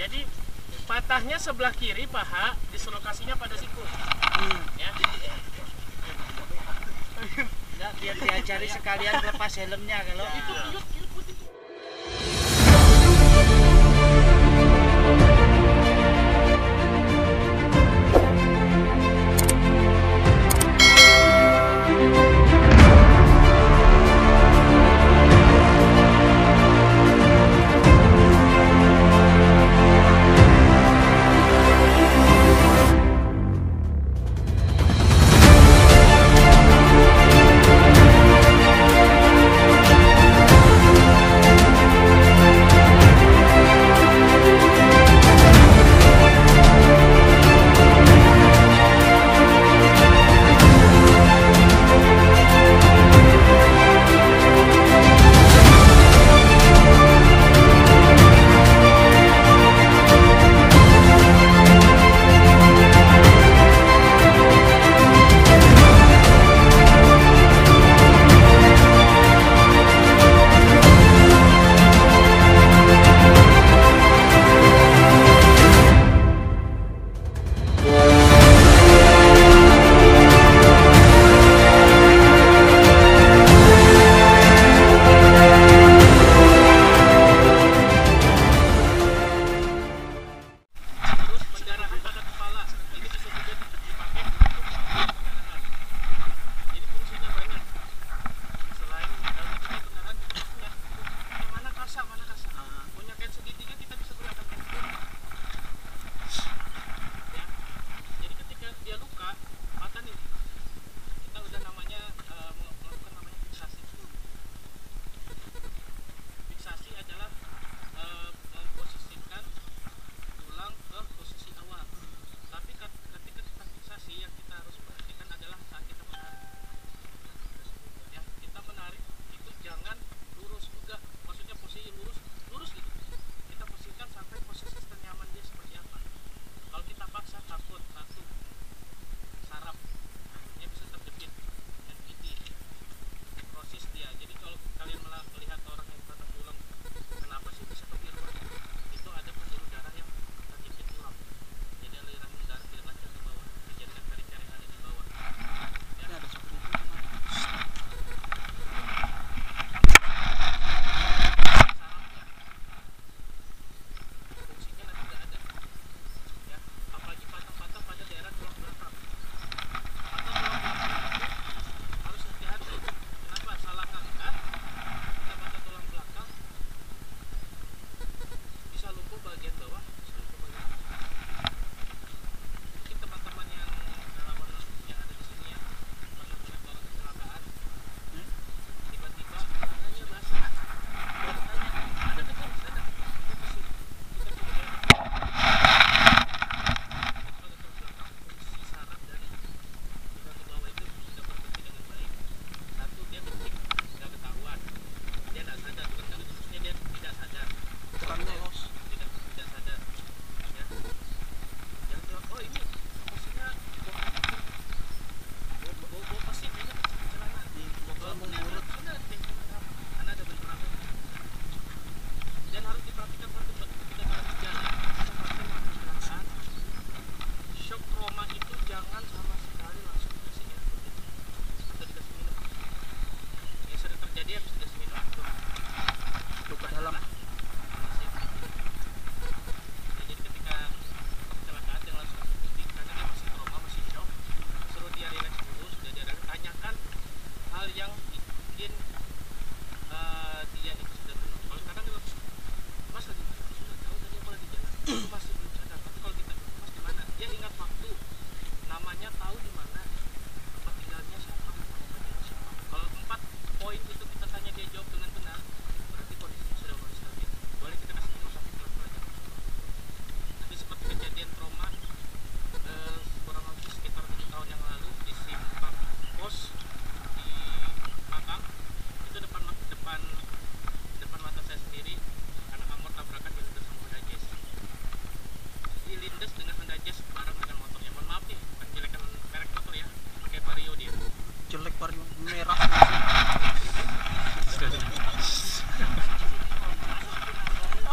Jadi patahnya sebelah kiri paha, dislokasinya pada siku. Ya. Enggak, biar diajari sekalian lepas helmnya kalau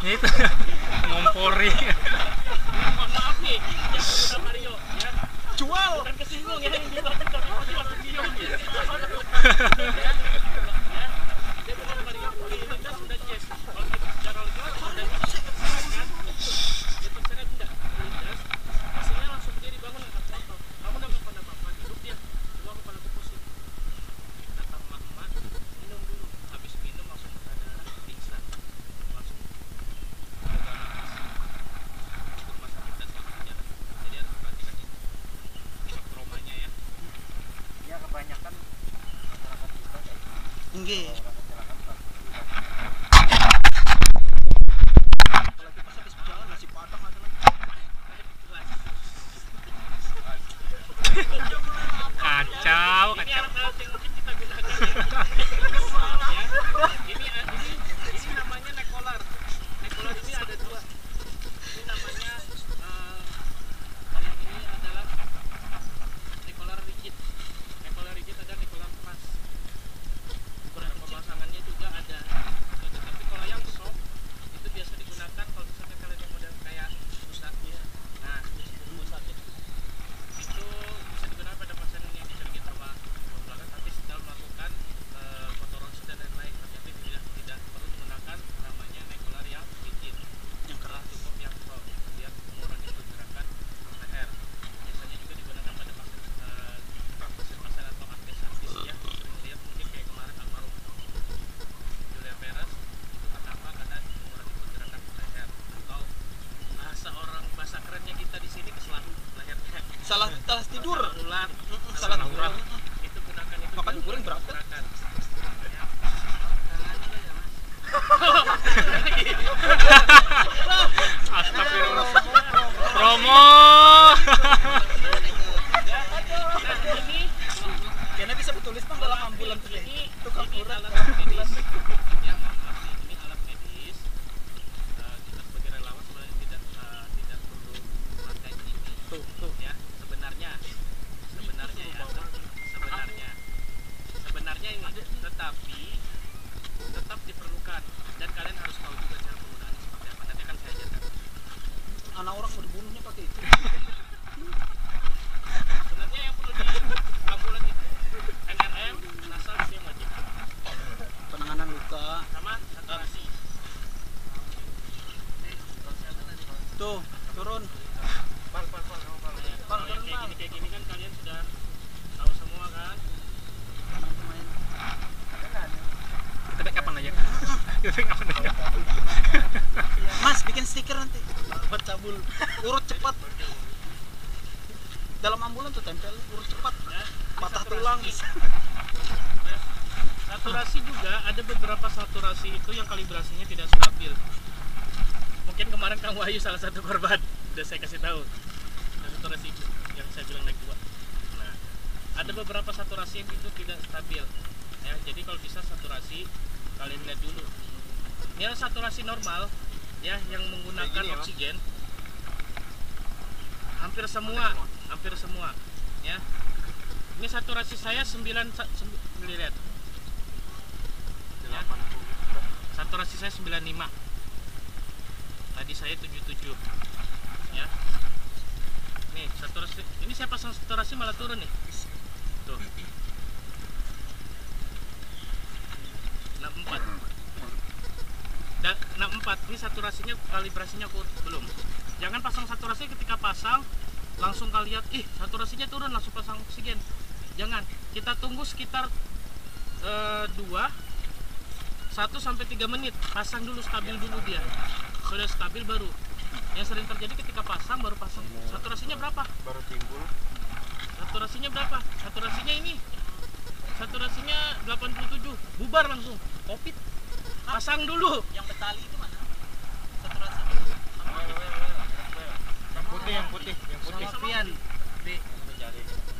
Itu itu Ngompori. Mohon maaf nih, yang sudah Mario ya. Jual. Bukan kesinggung ya yang dibantu tapi masih langsung diem ya. Dia bilang Mario kualitas sudah yes. Kalau kita secara legal sudah kan. Dia terserah tidak kualitas. Hasilnya langsung dia dibangun angkat foto. Kamu dapat pada bapak duduk dia. Cuma kepala aku pusing. Datang emak-emak minum dulu. Habis minum langsung ada pingsan. Langsung ada rumah sakit dan selanjutnya. Jadi harus perhatikan itu. Shock traumanya ya. Ya kebanyakan masyarakat kita kayak gitu. Tinggi. Orang kecelakaan pasti Apalagi pas habis jalan nasi padang ada lagi. Kacau, Ini kacau. alat-alat yang mungkin kita gunakan ya. Ini namanya nekolar. Nekolar ini ada dua. Ini namanya yang ini adalah nekolar rigid. Nekolar rigid ada nekolar keras. Ukuran pemasangannya juga ada. Tapi kalau yang soft itu biasa digunakan kalau misalnya kalian yang model kayak pusat ya. Nah, pusat itu bisa digunakan pada pasien yang terjadi trauma belakang, tapi sedang melakukan motorologi dan lain-lain. Tapi tidak perlu menggunakan namanya nekolar yang rigid, yang keras, cukup yang soft biar mengurangi pergerakan leher. Biasanya juga digunakan pada pasien atau artis ya. Sering lihat mungkin kayak kemarin almarhum Julia Perez itu kenapa karena mengurangi pergerakan leher, atau bahasa kerennya kita di sini keselah lehernya. Salah tidur. Salah ular. Salah urat. Itu gunakan itu. Makanya guring berapa? Gerakan. Ya. Astagfirullah. Promo. Nah, ini Kayaknya bisa ditulis bang dalam ambulan tuh deh. ini Tukang ini urat. alat medis. Ya, mohon maaf nih, ini alat medis. Kita sebagai relawan sebenarnya tidak perlu memakai ini. Tuh. Ya, sebenarnya ini tetapi tetap diperlukan dan kalian harus tahu juga cara penggunaannya seperti apa. Nanti akan saya ajarkan. Anak orang mau dibunuhnya pakai itu. Sebenarnya yang perlu di ambulan itu NRM, nasal itu yang wajib Penanganan luka. sama saturasi. Tuh, turun. Kayak gini kan kalian sudah tahu semua kan. Kita back kapan aja? Kita back kapan aja? Mas, bikin stiker nanti. Buat cabul. Urut cepat. Dalam ambulan tuh tempel urut cepat. Ya, Patah saturasi. tulang. Nah, saturasi juga ada beberapa saturasi itu yang kalibrasinya tidak stabil. Mungkin kemarin Kang Wahyu salah satu korban. Udah saya kasih tahu. Saturasi itu yang saya bilang naik 2. Nah, ada beberapa saturasi yang itu tidak stabil. Ya, jadi kalau bisa saturasi kalian lihat dulu. Ini saturasi normal ya yang menggunakan oksigen. Hampir semua ya. Ini saturasi saya 9 lihat. Ya. Saturasi saya 95. Tadi saya 77. Ya. Nih, saturasi ini saya pasang saturasi malah turun nih. Tuh. 64. Dan 64 ini saturasinya kalibrasinya belum. Jangan pasang saturasi ketika pasang langsung kalian lihat saturasinya turun langsung pasang oksigen. Jangan. Kita tunggu sekitar 1 sampai 3 menit. Pasang dulu, stabil dulu dia. Sudah stabil baru. Yang sering terjadi ketika pasang baru pasang. Saturasinya berapa? baru timbul. Saturasinya berapa? Saturasinya ini. Saturasinya 87. Bubar langsung. Covid. Pasang dulu. Yang Betali itu mana? Saturasi. Yang putih. Sama Pian.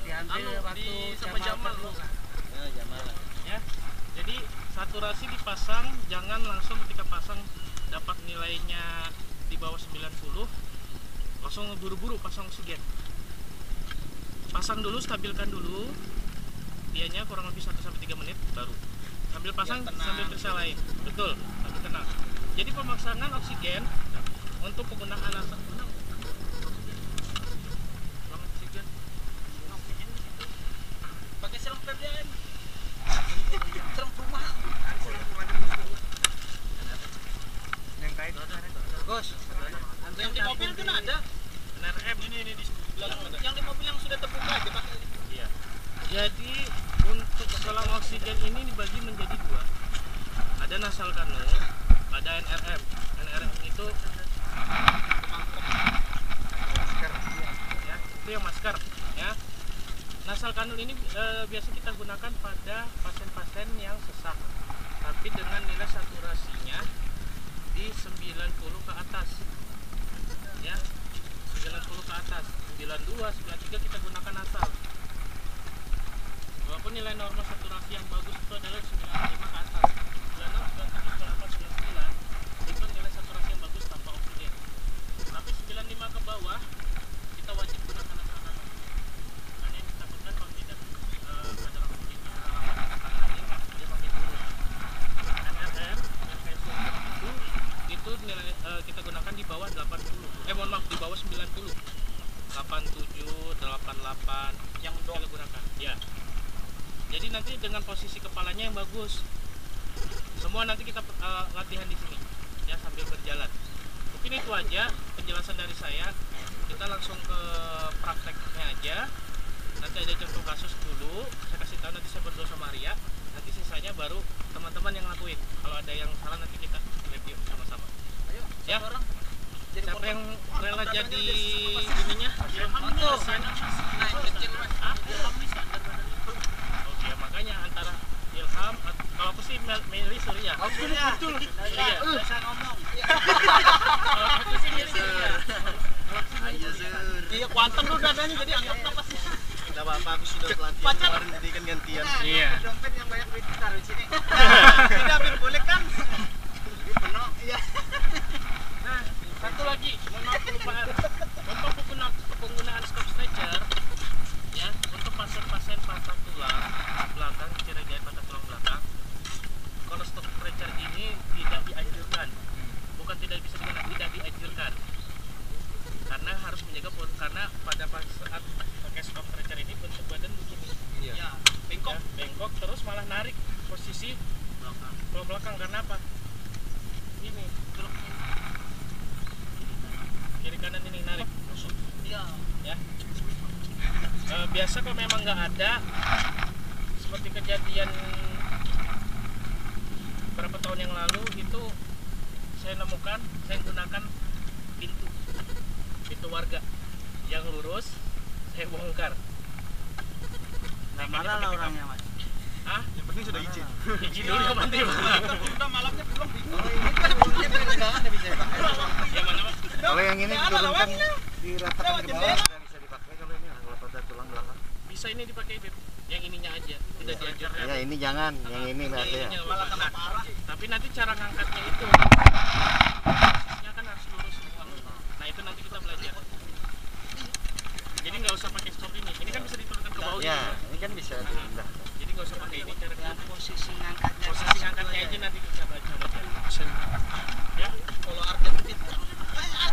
Diambil Anu, waktu sama Jamal. Jamal. Ya. Jadi saturasi dipasang, jangan langsung ketika pasang dapat nilainya di bawah 90 langsung buru-buru pasang oksigen. Pasang dulu, stabilkan dulu dianya kurang lebih 1 sampai 3 menit baru sambil pasang sambil periksa lain. Betul, sambil tenang. Jadi pemasangan oksigen untuk penggunaan asap oksigen Pakai selang PBN. Selang perumahan. Yang kain Gus, yang di mobil kan ada. NRM Ini di yang di mobil yang sudah terbuka aja pakai. iya. Jadi untuk selang oksigen ini dibagi menjadi dua. Ada nasal kano, ada NRM. NRM itu masker. ya, itu yang masker ya. Nasal kanul ini biasa kita gunakan pada pasien-pasien yang sesak tapi dengan nilai saturasinya di 90 ke atas ya, 90 ke atas. 92, 93 kita gunakan nasal. Walaupun nilai normal saturasi yang bagus itu adalah 95 ke atas. 96, 97, 98, 99 itu nilai saturasi yang bagus tanpa oksigen. Tapi 95 ke bawah kita wajib gunakan nasal kanul. Karena yang ditakutkan kalau tidak kadar oksigennya dia makin turun. NRM yang kayak itu nilai kita gunakan di bawah 80. Mohon maaf, di bawah 90. 87, 88 yang kita gunakan. Ya. Jadi nanti dengan posisi kepalanya yang bagus. Semua nanti kita latihan di sini ya sambil berjalan. Mungkin itu aja penjelasan dari saya. Kita langsung ke prakteknya aja. Nanti ada contoh kasus dulu. Saya kasih tahu, nanti saya berdua sama Ria. Nanti sisanya baru teman-teman yang lakuin. Kalau ada yang salah nanti kita review sama-sama. Ayo, Ya. orang. Siapa yang rela jadi ininya? Tuh. Nah, kecil Mas. Oke, makanya antara Ilham, kalau aku sih Meli Surya. Oh, betul. Iya. Bisa ngomong. Kalau aku sih Meli Surya. Ayo, Sur. Iya, kuantum lu dadanya jadi anggap napas. Enggak apa-apa, aku sudah pelatihan Pacar. kemarin jadi kan gantian. Iya. Dompet yang banyak duit taruh di sini. Tidak, Bir, boleh kan? Penuh. Iya. Nah, satu lagi, mohon maaf kelupaan. Untuk penggunaan stop stretcher, ya, untuk pasien-pasien patah tulang belakang, cedera jahit patah tulang belakang, kalau stop stretcher ini tidak dianjurkan. Bukan tidak bisa digunakan, tidak dianjurkan. Karena harus menjaga karena pada saat pakai stop stretcher ini bentuk badan begini. Iya. Bengkok. Ya, bengkok terus malah narik posisi belakang. Karena apa? Ini kiri kanan ini narik masuk. Iya. Ya. Biasa kalau memang nggak ada seperti kejadian berapa tahun yang lalu itu saya nemukan, saya gunakan pintu warga yang lurus saya bongkar. Nah, mana lah orangnya, Mas? Ah, Yang penting sudah izin. izin dulu ya Bante. Udah malamnya belum. Yang mana Mas? Kalau yang ini Ada diturunkan, lawannya. diratakan Lewat ke bawah, jendela. sudah bisa dipakai. Kalau ini kalau pada tulang belakang. Bisa ini dipakai Beb. Yang ininya aja udah diajarkan. Ya ini jangan, yang ini berarti ya. Ininya Malah tambah Nah, parah. tapi nanti cara ngangkatnya itu posisinya kan harus lurus semua. Nah itu nanti kita belajar. Jadi nggak usah pakai stop ini. Ini kan bisa diturunkan ke bawah. Ya, gitu. ini kan bisa diindah. Jadi nggak usah pakai ini cara Posisi ngangkatnya. posisi ngangkatnya aja nanti kita baca. Ya. Kalau Argentin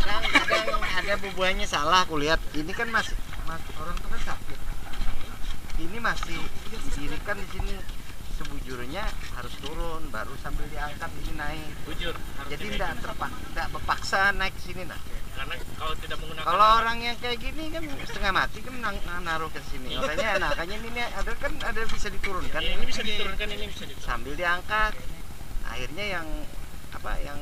Kadang ada bubuhannya salah, aku lihat. Ini kan masih orang tuh kan sakit. Ini masih didirikan di sini, sebujurnya harus turun baru sambil diangkat ini naik. Bujur. Jadi tidak berpaksa naik ke sini nah. Karena kalau tidak menggunakan Kalau orang yang kayak gini kan setengah mati kan naruh ke sini. Makanya ini ada kan ada bisa diturunkan. ya, ini bisa diturunkan, ini bisa diturunkan. Sambil diangkat. Akhirnya yang yang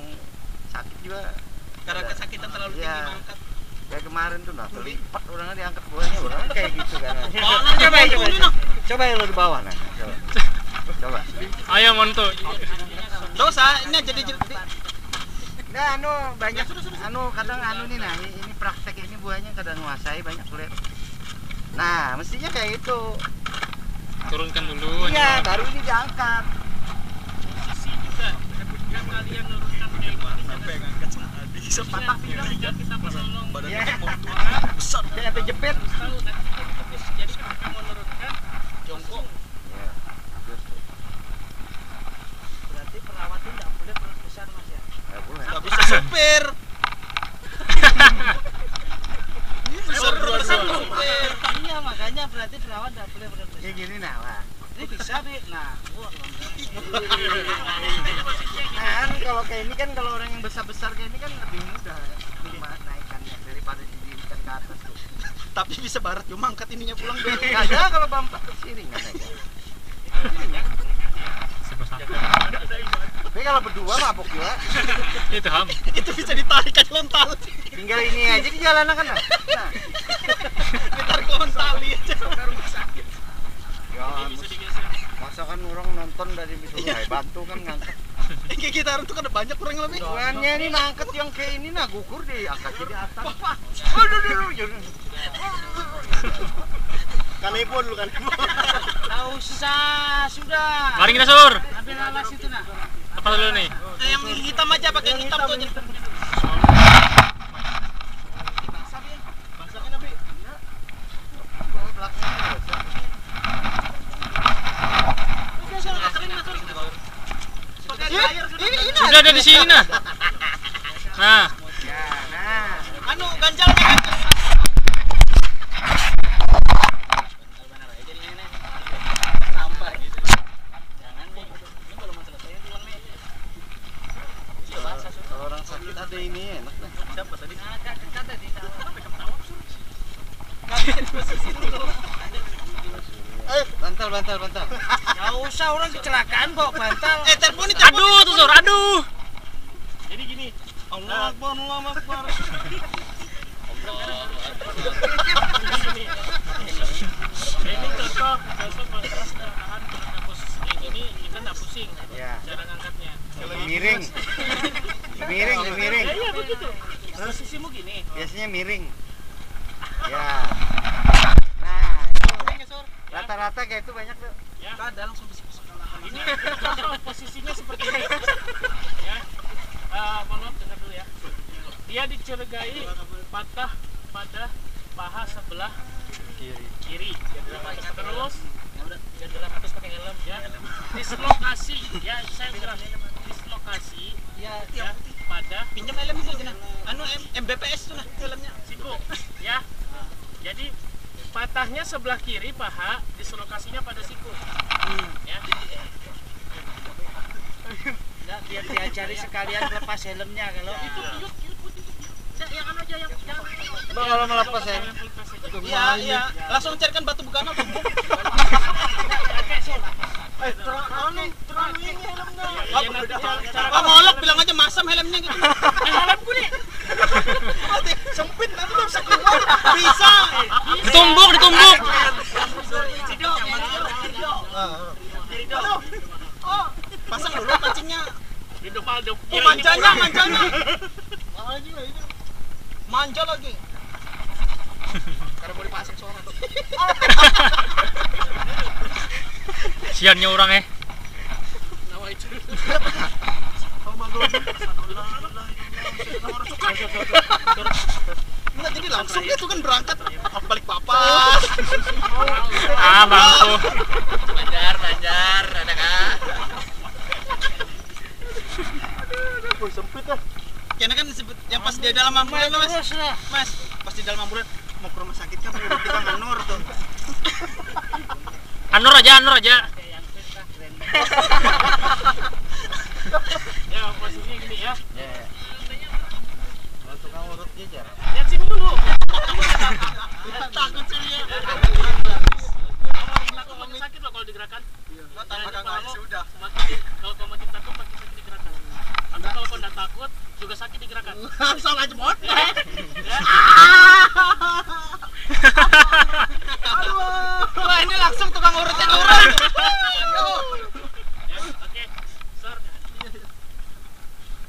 sakit juga karena ada. kesakitan terlalu tinggi Iya. mangkat. Kayak kemarin tuh nah, terlipat orangnya diangkat bawahnya orang kayak gitu kan. Coba yang lo di bawah nah. Coba. Ayo Monto. Dosa, ini jadi Nah, banyak kadang nih nah, ini praktek ini buahnya kadang nguasai banyak kulihat. Nah, mestinya kayak itu. Turunkan dulu. Iya, baru ini diangkat. Posisi juga. Ketika kalian nurunkan elbow sampai ngangkat sama Adi. patah pinggang juga kita menolong. Iya. Besar. Kayak ada jepit. Tahu nanti kita ditepis. Jadi ketika mau menurunkan Jongkok. Ya, justru. Berarti perawat itu nggak boleh perut besar Mas ya? Nggak boleh. Nggak bisa supir. Kayak gini nah lah. Ini bisa deh. Nah, Kan kalau kayak ini kan kalau orang yang besar-besar kayak ini kan lebih mudah naikannya daripada didirikan ke atas tuh. tapi bisa barat cuma angkat ininya pulang dulu. Nggak ada kalau bampak siringan aja. Tapi kalau berdua mabuk juga. Itu ham. Itu bisa ditarik aja lawan tali. Tinggal ini aja di jalanan kan. Nah. Ditarik lawan tali aja. Ya, Bisa digeser. masa kan orang nonton dari misalnya bantu kan ngangkat. Kayak kita orang tuh kan ada banyak orang yang lebih. Tuannya ini ngangkat yang kayak ini nah gugur deh angkat di atas. Aduh. Kanepon lu kanepon. Nggak usah, sudah. Mari kita sur. Ambil alas itu nah. Apa dulu nih? Yang hitam aja, pakai yang hitam tuh aja. Basahnya Nabi. Sudah ada di sini nah. Nah, Ya, nah. Anu ganjalnya ganjal. Kalau orang sakit ada ini enak dah. Siapa tadi? Bantal. Nggak usah, orang kecelakaan kok bantal. Telepon ini aduh tuh sur, aduh. Jadi gini, Allah Akbar, Allah Akbar. ini contoh masalah kecelakaan karena posisi yang ini kita nggak pusing Ya. cara ngangkatnya. Miring. Miring. Iya begitu. Posisimu gini. Biasanya miring. Ya. Nah, itu rata-rata kayak itu banyak tuh. Ya. Ada langsung bisa. Ini contoh posisinya seperti ini. Ya. Mohon maaf dengar dulu ya. Dia dicurigai patah pada paha sebelah kiri. Terus terus pakai helm ya. Dislokasi ya, saya bilang dislokasi ya pada Pinjam helm itu aja nah. Anu MBPS tuh nah helmnya. siku ya. Jadi patahnya sebelah kiri paha, dislokasinya pada siku. Ya. Enggak, biar diajari sekalian lepas helmnya kalau Yang anu aja yang Bang, kalau melepas ya. Iya, langsung carikan batu bukana tumbuk. Terlalu ini helmnya. Ngolok bilang aja masam helmnya gitu. helmku nih. Sempit nanti bisa keluar. Bisa. Ditumbuk. Oh, pasang dulu pancingnya. Di depan Manjanya. Mahal juga itu. Manja lagi. Karena mau dipasang seorang. Siannya orang Nama itu. Enggak, jadi langsung itu kan berangkat balik papan. Ah, bangku. Banjar, ada kah? Sempit lah. Karena kan disebut yang pas dia dalam ambulan mas, pas di dalam ambulan mau ke rumah sakit kan udah kita nganur tuh. Anur aja. Ya, posisinya gini ya. Ya. Kalau tukang urutnya jarang. Lihat sini dulu. Takut sih ya. Makin sakit loh kalau digerakkan. Tambah kagak sudah. Kalau kau makin takut makin sakit digerakkan. Tapi kalau kau tidak takut juga sakit digerakkan. Salah jebot. Ya. Aduh. Wah, ini langsung tukang urutnya turun. Ya, oke. Sir.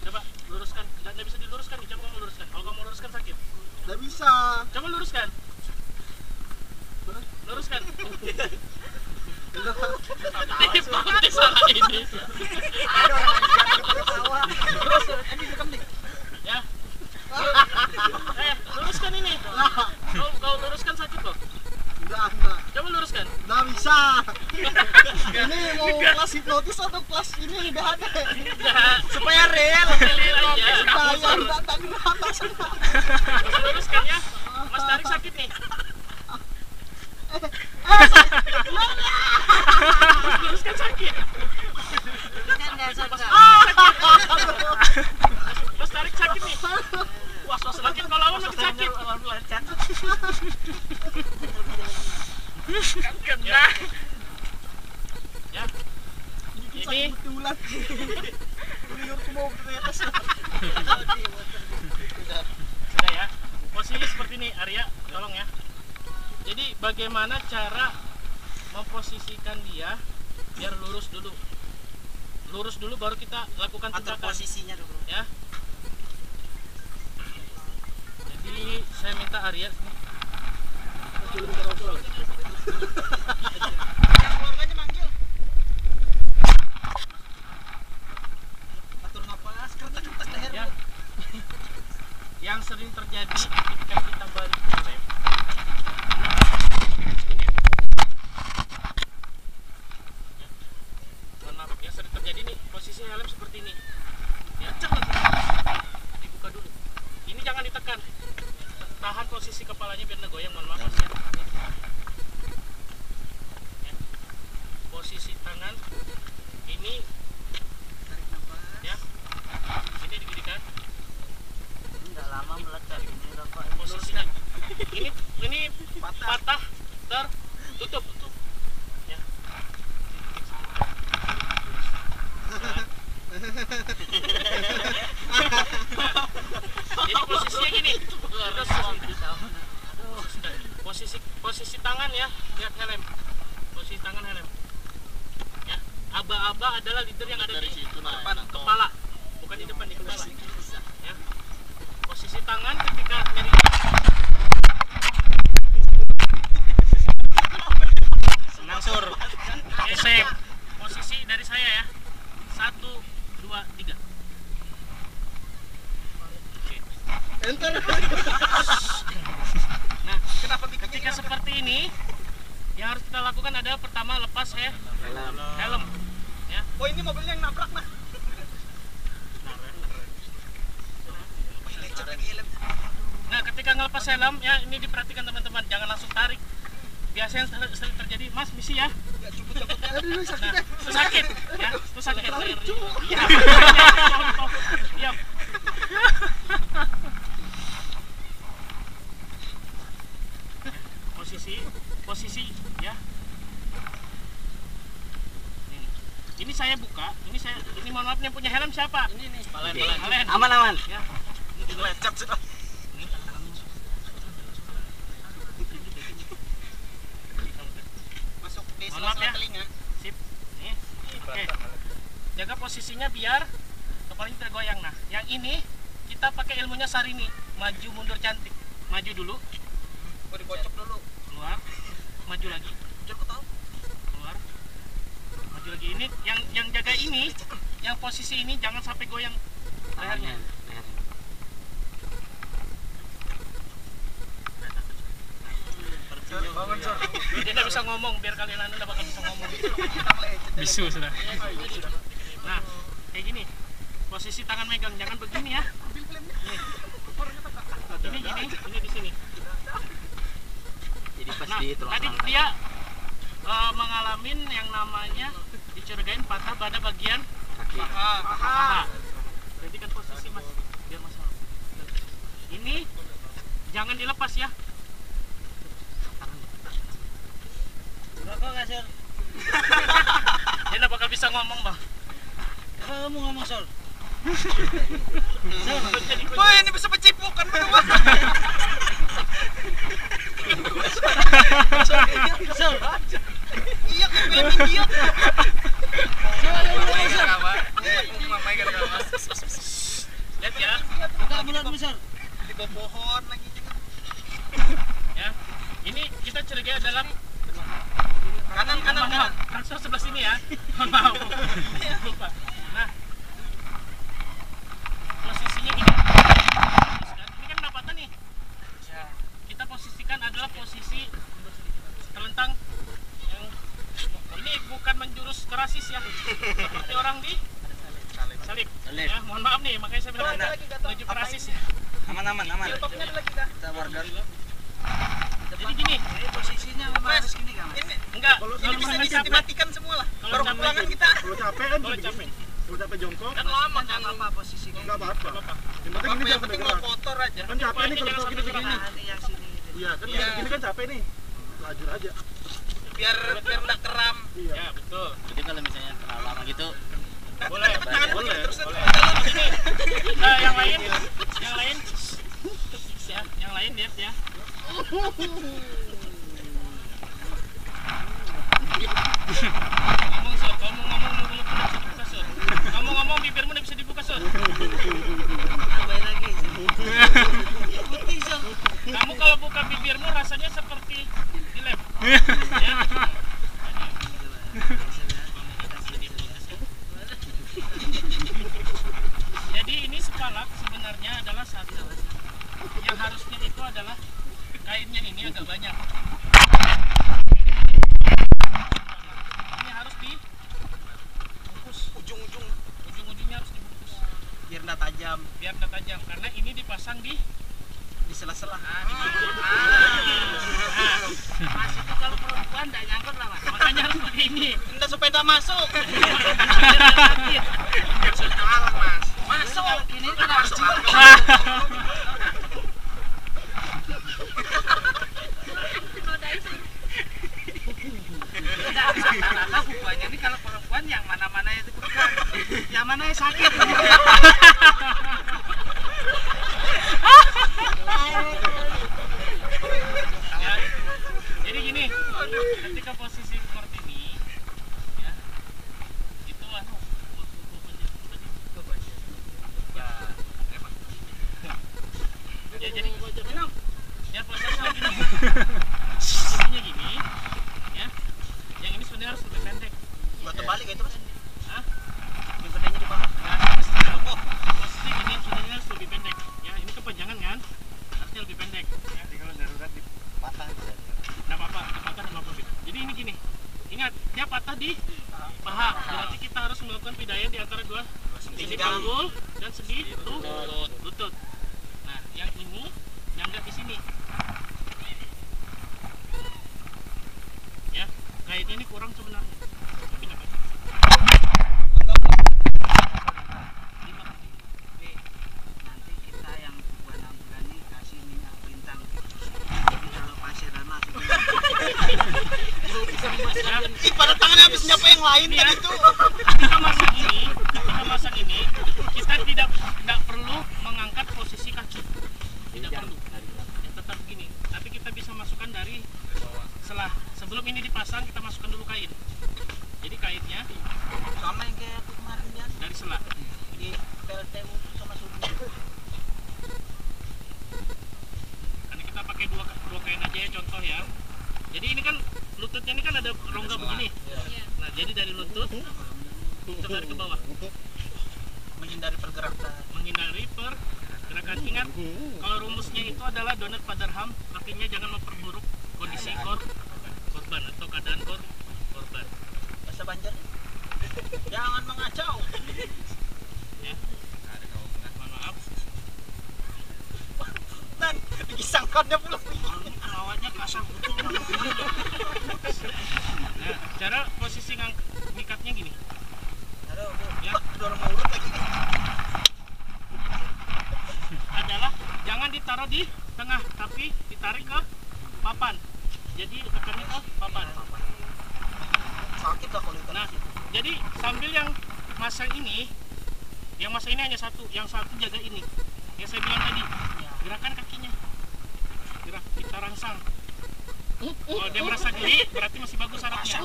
Coba luruskan. Tidak bisa diluruskan. Coba kamu luruskan. Kalau kamu luruskan sakit. Enggak bisa. Coba luruskan. Luruskan. Di salah ini. Terus ini direkam nih. Ya. Luruskan ini. Kau luruskan sakit loh. Enggak. Coba luruskan. Enggak bisa. Ini mau kelas hipnotis atau kelas ini BHD? Supaya real. aja. Bayar datang ke atas. Luruskan ya. Mas tarik sakit nih. sakit. Mas tarik sakit nih. Wah, semakin kalau lawan makin sakit. Kan kena. Ya. Ini sudah ya. Posisi seperti ini, Arya, tolong ya. Jadi bagaimana cara memposisikan dia biar lurus dulu. Lurus dulu baru kita lakukan Atur tindakan. posisinya dulu. Ya. Jadi saya minta Arya Keluarganya manggil. Atur napas, kertas leher. ya. Yang sering terjadi ketika kita balik ke rem. Mohon maaf, yang sering terjadi nih posisi helm seperti ini. Ya, dibuka dulu. Ini jangan ditekan. Tahan posisi kepalanya biar nggak goyang. Mohon maaf Mas, ya. Ya. Posisi tangan ini Tarik napas. ya. Ini diginikan. Enggak lama meledak ini rokok. Posisinya ini patah tertutup ya. Jadi posisinya gini. Posisi tangan ya, lihat helm. Posisi tangan helm. Ya, aba-aba adalah leader yang ada di depan kepala, bukan di depan, di kepala. Ya. Posisi tangan ketika nyeri Senang sur. save. Posisi dari saya ya. 1, 2, 3. Oke. Nah, Kenapa ketika seperti ini yang harus kita lakukan adalah pertama lepas helm. Ya. Oh, ini mobilnya yang nabrak nah. Nah, ketika ngelepas helm ya, ini diperhatikan teman-teman, jangan langsung tarik. Biasanya sering terjadi, Mas, misi ya. Nah, itu sakit ya, itu sakit. Iya. Iya. Posisi ya. Ini saya buka, ini mohon maaf, yang punya helm siapa? Ini nih. Valen. Aman. Ya. Ini dulu. Lecet sudah. Ini. Masuk di Mohon maaf ya. sela-sela telinga. Sip. Nih. Oke. Jaga posisinya biar kepalanya tidak goyang. Nah, yang ini kita pakai ilmunya Sarini, maju mundur cantik. Maju dulu, Oh, dibocok dulu. keluar, maju lagi, Jor kok tahu? keluar, maju lagi. Ini yang jaga ini, yang posisi ini jangan sampai goyang lehernya. Bangun, Jor. Dia nggak bisa ngomong, biar kalian nggak bakal bisa ngomong. Bisu sudah. Nah, kayak gini. Posisi tangan megang, jangan begini ya. Nih. Ini di sini. Jadi pas Nah, di tadi dia mengalamin yang namanya dicurigain patah pada bagian kaki. paha. Berarti kan posisi Mas, biar masalah. Ini jangan dilepas ya. Rokok nggak, Sur? Dia nggak bakal bisa ngomong, Bang. Kamu ngomong, Sur. Jadi Boy, ini bisa pecipukan berdua. Sur. Iya, film India. lihat ya. Enggak bulat besar. Di bawah pohon lagi juga. Ya. Ini kita curigai adalah Kanan. transfer sebelah sini ya. Mau. Lupa. Nah. Posisinya gini. Ini kan pendapatan nih. Kita posisikan adalah posisi terlentang yang ini bukan menjurus ke rasis ya. Seperti orang di salib. Ya, mohon maaf nih, makanya saya bilang menuju ke rasis ya. Aman. Iya, Kita warga. Jadi gini, posisinya memang Mas, harus gini kan? ini enggak, Ini kalau bisa misalnya capek, dimatikan semua lah. Kalau Baru capek pulangan itu- kita. Kalau capek kan kalau begini. capek Kalau capek jongkok kan lama Enggak kan. apa-apa posisinya. nggak apa-apa. Apa-apa. Yang penting ini Yang jangan penting sampai mau gerak. kotor aja. Kan capek nih Pokoknya kalau jangan gini sampai begini. Nah, ini yang sini. Iya, kan Iya. gini kan capek nih. Lajur aja. Biar enggak kram. Iya. Ya, betul. Jadi kalau misalnya terlalu lama gitu, Boleh. Jangan Boleh. begini terus Boleh. Sini. Nah, yang lain, ya, yang lain lihat ya. Ngomong Sur, kamu ngomong mulutmu udah bisa dibuka Sur. Kamu ngomong bibirmu udah bisa dibuka Sur. Cobain lagi. Putih Sur. Kamu kalau buka bibirmu rasanya seperti dilem. Ya. Jadi ini sepalak sebenarnya adalah satu. Yang harusnya itu adalah kainnya ini agak banyak. Ini harus dibungkus. Ujung-ujungnya harus dibungkus Biar enggak tajam biar nggak tajam karena ini dipasang di di sela-sela. Mas itu kalau perempuan nggak nyangkut lah mas. Makanya harus begini. Enggak supaya enggak masuk. Salah mas. Masuk. Ini kan masuk. Rata-rata ini kalau perempuan yang mana-mana itu perempuan, yang mana yang sakit. Ya, jadi gini, ketika posisi seperti ini, ya, itu ya, emang. Ya, jadi ya posisinya gini, posisinya gini, ya, yang ini sebenarnya harus lebih pendek. Buat terbalik itu Mas. Hah? Yang bedanya di bawah. Nah, posisinya gini sebenarnya harus lebih pendek. Ya, ini kepanjangan kan, harusnya lebih pendek. Ya. Jadi kalau darurat dipatah bisa. Nggak apa-apa, patah nggak apa-apa. Jadi ini gini, ingat dia patah di paha. Berarti kita harus melakukan pidaya di antara dua sini panggul dan sendi lutut. Nah, yang ini nyangga di sini. Ya, kaitnya ini kurang sebenarnya. Tapi nggak apa-apa. Nanti kita yang buat 6 bulan ini kasih minyak bintang. Jadi kalau pasiran masuk. Ya, Ih, pada tangannya habis nyapa yang lain Ini tadi ya. tuh. ketika masak ini, kita tidak perlu mengangkat posisi kaki. Tidak perlu. Ya, tetap begini. Tapi kita bisa masukkan dari sebelum ini dipasang kita masukkan dulu kain. Jadi kainnya Sama yang kayak aku kemarin Jan. dari selah. Di PLTU sama suruh. Karena kita pakai dua kain aja ya contoh ya. Jadi ini kan lututnya ini kan ada rongga begini. Nah jadi dari lutut itu tarik ke bawah. Menghindari pergerakan. Menghindari pergerakan. Ingat kalau rumusnya itu adalah donat padarham, artinya jangan memperburuk kondisi korban atau keadaan korban. Bahasa Banjar. Jangan mengacau. Ya. Mohon maaf. Dan disangkatnya pula. Awalnya kasar betul. Nah, cara posisi ngikatnya gini. Aduh, Ya. udah orang mau urut lagi nih. Adalah jangan ditaruh di tengah tapi ditarik ke papan. Jadi tekannya ke papan. Sakit lah kalau itu. Nah, jadi sambil yang masang ini hanya satu, yang satu jaga ini. Yang saya bilang tadi, gerakan kakinya. Gerak, kita rangsang. Kalau dia merasa geli, berarti masih bagus syaratnya.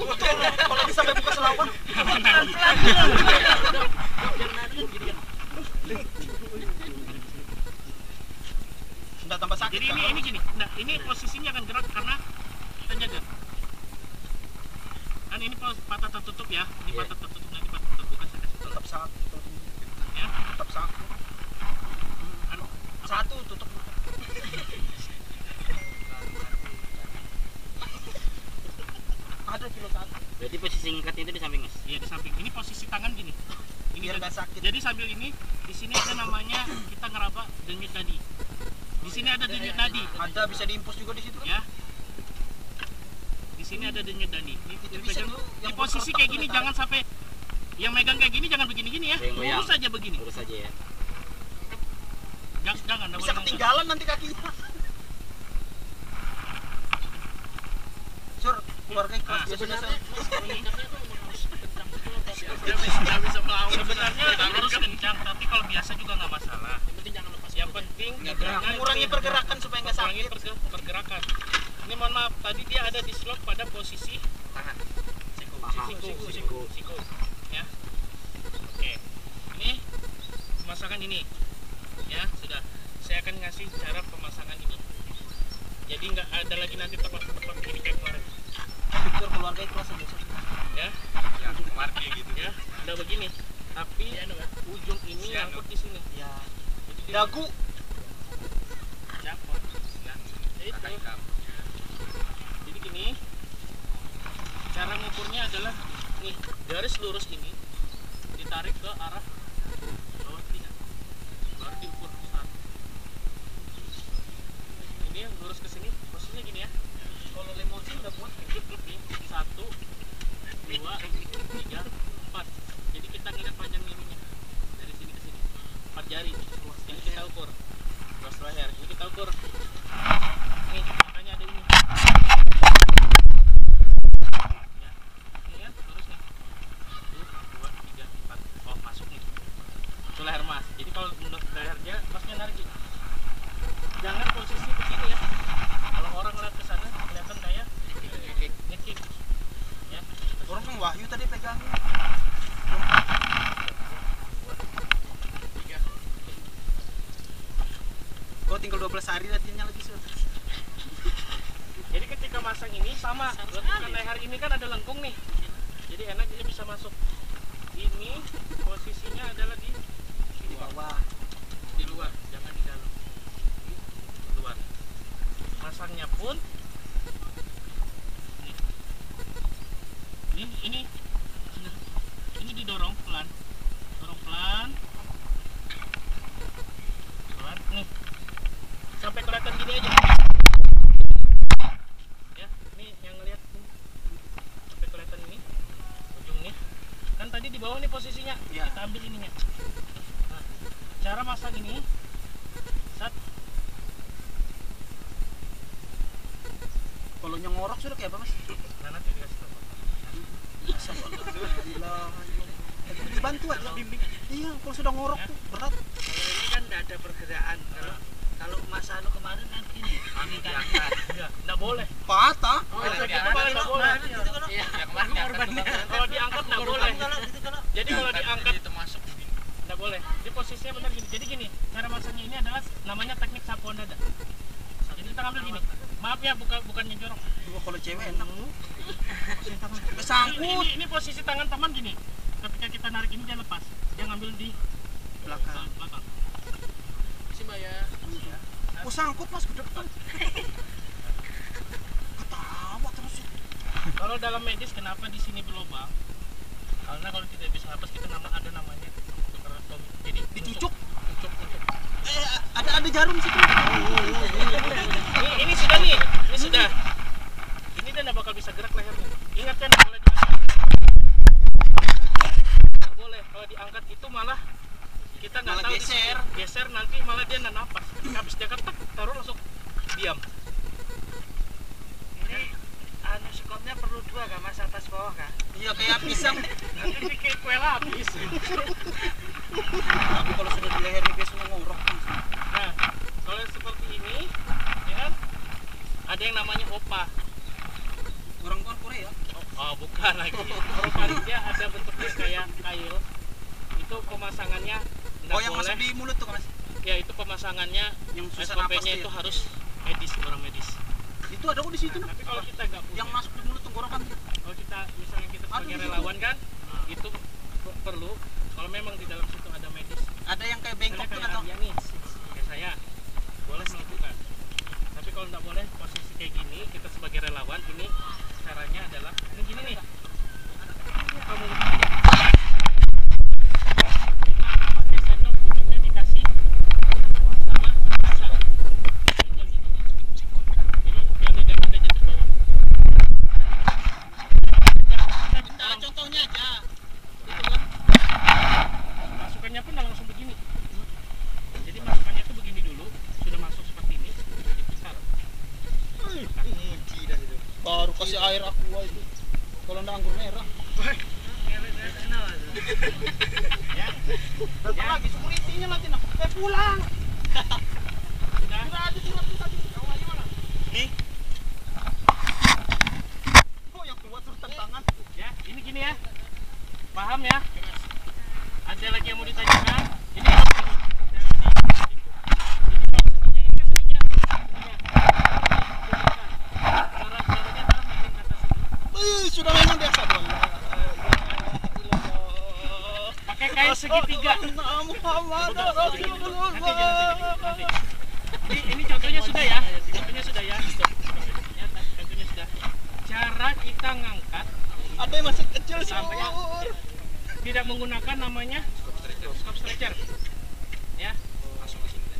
Kalau bisa sampai buka selawat. Sudah tambah sakit. Jadi ini gini. Nah, ini posisinya akan gerak karena kita jaga. Kan ini patah tertutup ya. Ini patah tertutup, nanti patah terbuka saya kasih tahu. Tetap satu. Ya. Tetap satu. Kan Satu tutup. Ada kilo satu. berarti posisi ngikatnya itu di samping Mas. iya di samping. Ini posisi tangan gini. Ini Biar jaga. nggak sakit. Jadi sambil ini di sini ada namanya kita ngeraba denyut nadi. Di sini ada denyut nadi. Ada bisa diimpus juga di situ. Ya. sini ada denyut nadi. Ini bisa pegang lu di yang posisi berkertas kayak gini, ditarik. jangan sampai yang megang kayak gini, jangan begini-gini ya. Yang goyang. Lurus aja begini. Lurus aja ya. Jangan, Bisa nggak boleh ngangkat. ketinggalan nanti kakinya. Sur, keluarga ikhlas Nah, biasanya sebenarnya saya. nggak bisa melawan. Sebenarnya harus kencang, tapi kalau biasa juga nggak masalah. Yang penting jangan lepas. Yang penting jangan Mengurangi pergerakan supaya nggak mengurangi sakit. pergerakan. Ini mohon maaf, tadi dia ada di slot pada posisi Tangan. siku. Ya. Oke. Ini pemasangan ini. Ya, sudah. Saya akan ngasih cara pemasangan ini. Jadi nggak ada lagi nanti tepat-tepat ini kayak kemarin. Sur, keluarga ikhlas aja. Sur. Ya. Ya, kemarin kayak gitu. Ya, udah begini. Tapi ujung ini nyangkut di sini. Ya. Jadi di Dagu. Capot. Ya. Itu. Jadi gini. Cara ngukurnya adalah nih, garis lurus ini ditarik ke arah bawah tidak. Baru diukur satu. Ini yang lurus ke sini, posisinya gini ya. Kalau limousine udah buat nih. 1 2 3 4. Jadi kita ngeliat panjang ininya dari sini ke sini 4 jari. Ini kita ukur ruas leher, ini kita ukur nih, makanya ada ini ya. Ini kan lurus nih 1 2 3 4. Oh, masuk nih itu leher mas. Jadi kalau menurut lehernya masnya narik gini, jangan posisi begini ya. Kalau orang ngeliat ke sana kelihatan kayak ngekik ya. Orang yang Wahyu tadi pegangin. Oh, tinggal 12 hari latihannya lagi, Sur. Jadi ketika masang ini sama, lekukan leher ini kan ada lengkung nih. Jadi enak dia bisa masuk. Ini posisinya adalah di Di bawah. di luar, jangan di dalam. Di luar. Masangnya pun ini didorong pelan. Dorong pelan. Pelan nih. Sampai kelihatan gini aja. Ya, ini yang ngelihat nih. Sampai kelihatan ini ujung nih. Kan tadi di bawah nih posisinya. Ya. Kita ambil ininya. Nah, cara masang ini saat Kalau nyengorok sudah kayak apa, Mas? nah nanti dikasih tahu. Dibantu aja. Iya, kalau sudah ngorok tuh berat. Kalau ini kan enggak ada pergerakan. Kalau Mas Anu kemarin kan ini diangkat. Ya, enggak boleh. Patah. Oh, itu kepala enggak boleh. Iya, kemarin korbannya. Kalau diangkat enggak boleh. Jadi kalau diangkat itu masuk gini. enggak boleh. Di posisinya benar gini. Jadi gini, cara masangnya ini adalah namanya teknik sapuan dada. Jadi kita ngambil gini. Maaf ya, bukannya jorok. Dua kalau cewek enak. Ini, Kesangkut ini posisi tangan teman gini. Ketika kita narik ini dia lepas. Dia ngambil di belakang. belakang. Si Mbak ya. Oh, sangkut, Mas, ke depan. Ketawa terus. Kalau dalam medis kenapa di sini berlubang? Karena kalau tidak bisa napas kita ada namanya tukar jadi Dicucuk. Cucuk. Ada jarum situ. Ini sudah nih, ini sudah. Ini dia nggak bakal bisa gerak lehernya. Ingat kan, boleh diangkat. Nggak boleh. Kalau diangkat itu malah kita nggak Malah tahu geser. geser nanti malah dia nggak napas. Habis dia ketek taruh langsung diam. Ini anu sikopnya perlu 2 kan Mas, atas bawah kan? Iya, kayak pisang. Nanti bikin kue lapis. Tapi kalau sudah di leher biasanya ngorok. Nah, kalau seperti ini, ya kan? Ada yang namanya opa. Orang luar Korea. Oh, bukan lagi. Opa dia ada bentuknya kayak kail. Itu pemasangannya nggak Oh, yang boleh. masuk di mulut tuh, Mas. Ya, itu pemasangannya Yang susah napas SOP-nya tuh itu ya. harus medis, orang medis. Itu ada kok di situ. Tapi kalau kita nggak punya, Yang masuk di mulut tenggorokan. kalau kita misalnya kita sebagai Aduh, di situ. relawan kan, itu perlu. Kalau memang di dalam situ ada medis, Ada yang kayak bengkok misalnya tuh kayak atau Arya nih, kayak saya, boleh melakukan. Tapi kalau nggak boleh posisi kayak gini, kita sebagai relawan ini caranya adalah ini gini nih. Kamu pakai sendok, ujungnya dikasih sama pisang. Jadi yang tidak ada jatuh bawah. kasih air aqua itu. Kalau ndak anggur merah. Ya. Bentar lagi security-nya nanti nak. Pulang. Sudah. Sudah ada surat itu tadi. Kamu aja mana? Nih. Oh, yang tua surat tangan. Ya, ini gini ya. Paham ya? Ada lagi yang mau ditanyakan? Ini cara caranya adalah main ke atas dulu. Sudah memang biasa dong. Pakai kain segitiga. Muhammad Nanti. Ini contohnya sudah ya. Contohnya sudah ya. Ya, contohnya sudah. Cara kita ngangkat Ada yang masih kecil sih. sampai tidak menggunakan namanya scope stretcher. Ya.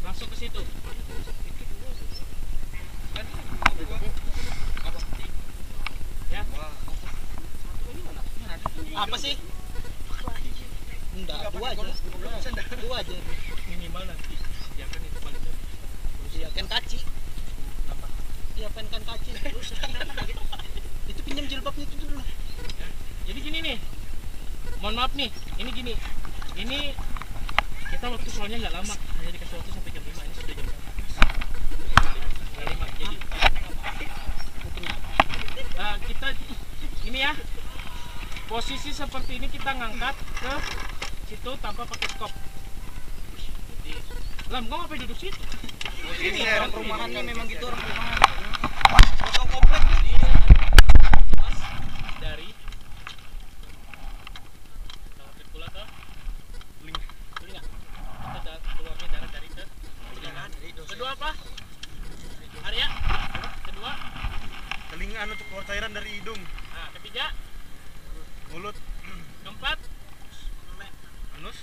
Langsung ke situ. Ya. Apa sih? Enggak, dua aja. Dua aja. Minimal nanti sediakan itu paling depan. Iya, kan kaci. Iya, kan kaci. Itu pinjam jilbabnya itu dulu. Ya. Jadi gini nih. Mohon maaf nih, ini gini. Ini kita waktu soalnya nggak lama, hanya dikasih waktu sampai jam 5. Ini sudah jam 5. Jadi kita ini ya. Posisi seperti ini kita ngangkat ke situ tanpa pakai skop. Jadi, Lam, kau ngapain duduk situ? Ini orang perumahannya memang gitu, orang perumahan. Potong komplek. Dari pula ke telinga. Kita keluarnya darah dari ke telinga. Kedua apa? Arya. Kedua. Telinga untuk keluar cairan dari hidung, Nah, ketiga. mulut, Keempat. anus.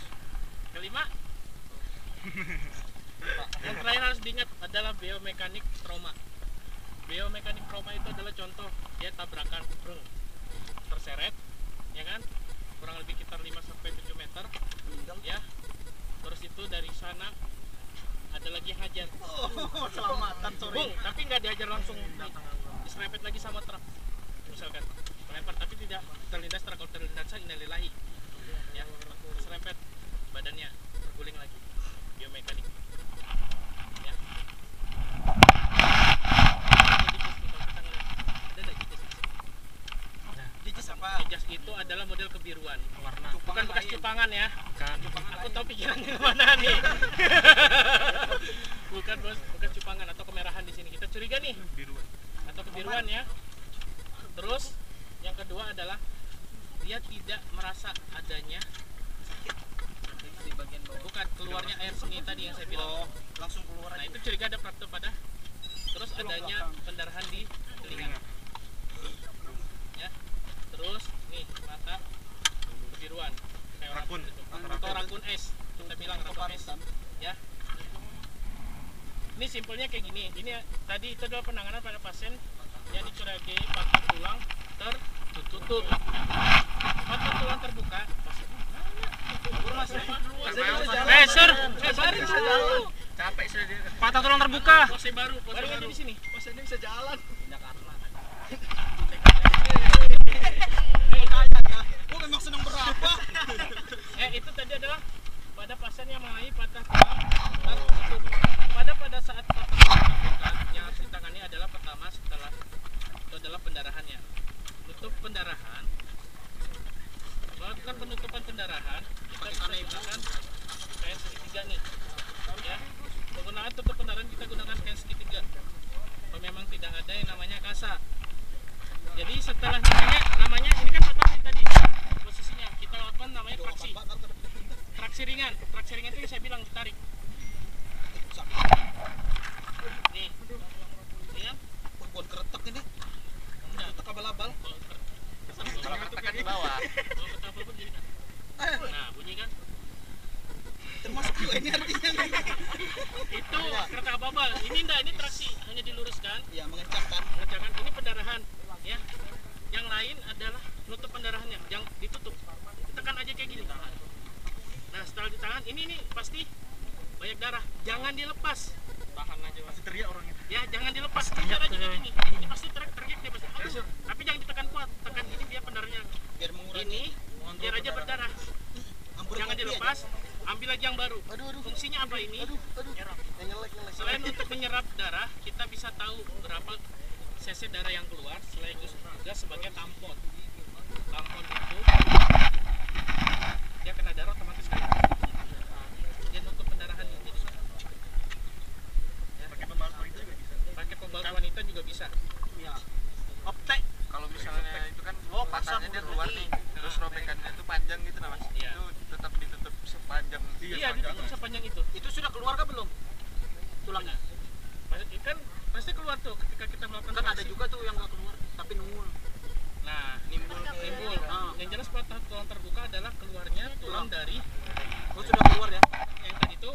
Kelima. Yang terakhir harus diingat adalah biomekanik trauma. Biomekanik trauma itu adalah contoh dia tabrakan, terseret, ya kan? Kurang lebih sekitar 5-7 meter, ya. Terus itu dari sana ada lagi hajar. Oh, selamatan, sorry. Bung, tapi nggak dihajar langsung, diserempet lagi sama truk. Misalkan melempar tapi tidak terlindas truk, kalau terlindas innalillahi. Ya, serempet badannya, terguling lagi. Biomekanik. Ya. Ada nggak jejak? Nah, Jijis apa? jejak itu adalah model kebiruan. Warna. Bukan bekas cupangan ya. Kan. Aku tahu pikirannya kemana nih. Bukan bos, bukan cupangan atau kemerahan di sini. Kita curiga nih. Biruan. Atau kebiruan ya. Terus yang kedua adalah dia tidak merasa adanya Di bagian bawah. bukan keluarnya air seni tadi yang saya bilang. Oh, langsung keluar Nah aja. itu curiga ada fraktur pada. Terus adanya pendarahan di telinga. Ya. Terus nih mata kebiruan. Kayak orang Rakun. itu. Atau rakun es. Kita bilang rakun es. Ya. Ini simpelnya kayak gini. Ini tadi itu adalah penanganan pada pasien yang dicurigai patah tulang tertutup. Patah tulang terbuka. Sir. Capek sudah dia. Patah tulang terbuka. Pose baru di sini. Pasiennya bisa jalan. Gua memang senang berapa? Itu tadi adalah pada pasien yang mengalami patah tulang tertutup. Pada saat patah tulang terbuka, yang harus ditangani adalah pertama setelah itu adalah pendarahannya. Tutup pendarahan. Melakukan penutupan pendarahan, kita bisa gunakan kain segitiga nih. Ya. Penggunaan tutup pendarahan kita gunakan kain segitiga. Kalau memang tidak ada yang namanya kasa. Jadi setelah namanya ini kan patah nih tadi posisinya kita lakukan namanya traksi. Traksi ringan itu yang saya bilang ditarik. Nih, ya. Pohon keretek ini. Enggak, Keretek abal-abal. kalau tekan di bawah. Kalau ketapel pun jadi kan. Nah, bunyi kan? Termasuk juga ini artinya. Itu kereta abal. Ini enggak, ini traksi hanya diluruskan. Ya, mengencangkan. Jangan ini pendarahan, ya. Yang lain adalah nutup pendarahannya, yang ditutup. Tekan aja kayak gini. Nah, setelah ditahan, ini pasti banyak darah. Jangan dilepas. Tahan aja. Pasti teriak orangnya. Ya, jangan dilepas. Kejar aja kayak gini. Ini pasti teriak dia pasti. Aduh. Tapi menyerap darah, kita bisa tahu berapa cc darah yang keluar, sekaligus juga sebagai tampon. Tampon itu dia kena darah otomatis kan dia nutup pendarahan ini. Ya. Pakai pembalut wanita juga bisa. Pakai pembalut wanita juga bisa. Ya. Optek. Kalau misalnya itu kan pasang matanya dia udah keluar mati. nih, terus robekannya itu panjang gitu nah mas. Iya. Itu tetap ditutup sepanjang. Iya, ditutup sepanjang itu. Itu sudah keluar kah belum? Tulangnya. Kan pasti keluar tuh ketika kita melakukan Kan ada operasi. juga tuh yang nggak keluar tapi nungul. Nah, nimbul. Yang jelas pada tulang terbuka adalah keluarnya tulang dari Oh sudah keluar ya? yang tadi itu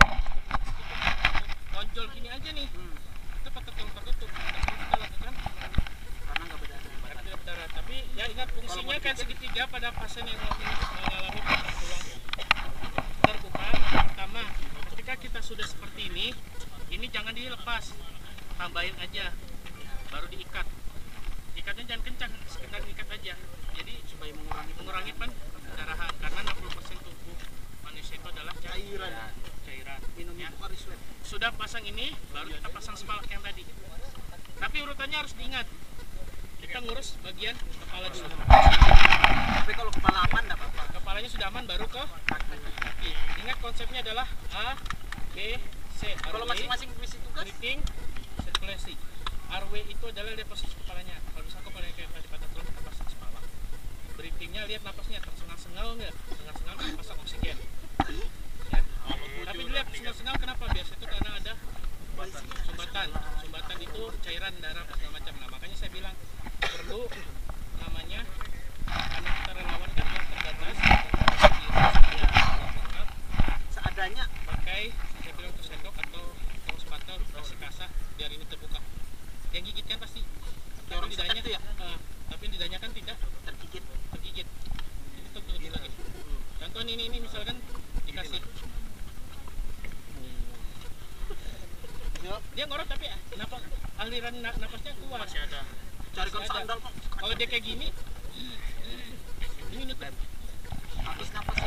tonjol gini aja nih. Itu patut tulang tertutup. Tapi kita lakukan Karena nggak berdarah. karena tidak berdarah. Tapi ya ingat fungsinya kan segitiga pada pasien yang mengalami patah tulang terbuka. Pertama, ketika kita sudah seperti ini jangan dilepas, tambahin aja, baru diikat. Ikatnya jangan kencang, sekedar ikat aja. Jadi supaya mengurangi pendarahan karena 60% tubuh manusia itu adalah cairan. Minum Ya. itu karis wet. Sudah pasang ini, baru kita pasang spalak yang tadi. Tapi urutannya harus diingat. Kita ngurus bagian kepala dulu. Tapi kalau kepala aman nggak apa-apa. Kepalanya sudah aman, baru ke kaki. Ingat konsepnya adalah A, B, C. Kalau RW, masing-masing misi tugas, breathing, sirkulasi. RW itu adalah dia posisi kepalanya. Kalau misalnya kepalanya kayak tadi patah tulang, kita pasang kepala. Breathingnya lihat napasnya tersengal-sengal nggak? Sengal-sengal kita pasang oksigen. Ya. Tapi dilihat sengal-sengal kenapa? Biasa itu karena ada sumbatan. Sumbatan itu cairan darah segala macam. Nah makanya saya bilang perlu namanya karena kita relawan kan yang terbatas. seadanya. Pakai saya bilang tuh sendok atau tong spatel kasih kasah biar ini terbuka. Yang gigit kan pasti. Tapi Orang lidahnya setek tuh ya? tapi lidahnya kan tidak Tergigit. tergigit. Jadi tutup lagi. Contoh ini misalkan dikasih. Dia ngorok tapi napas aliran napasnya kuat. Masih ada. Carikan Masih ada. sandal kok. Kalau dia kayak gini, ini nutup. Habis napas.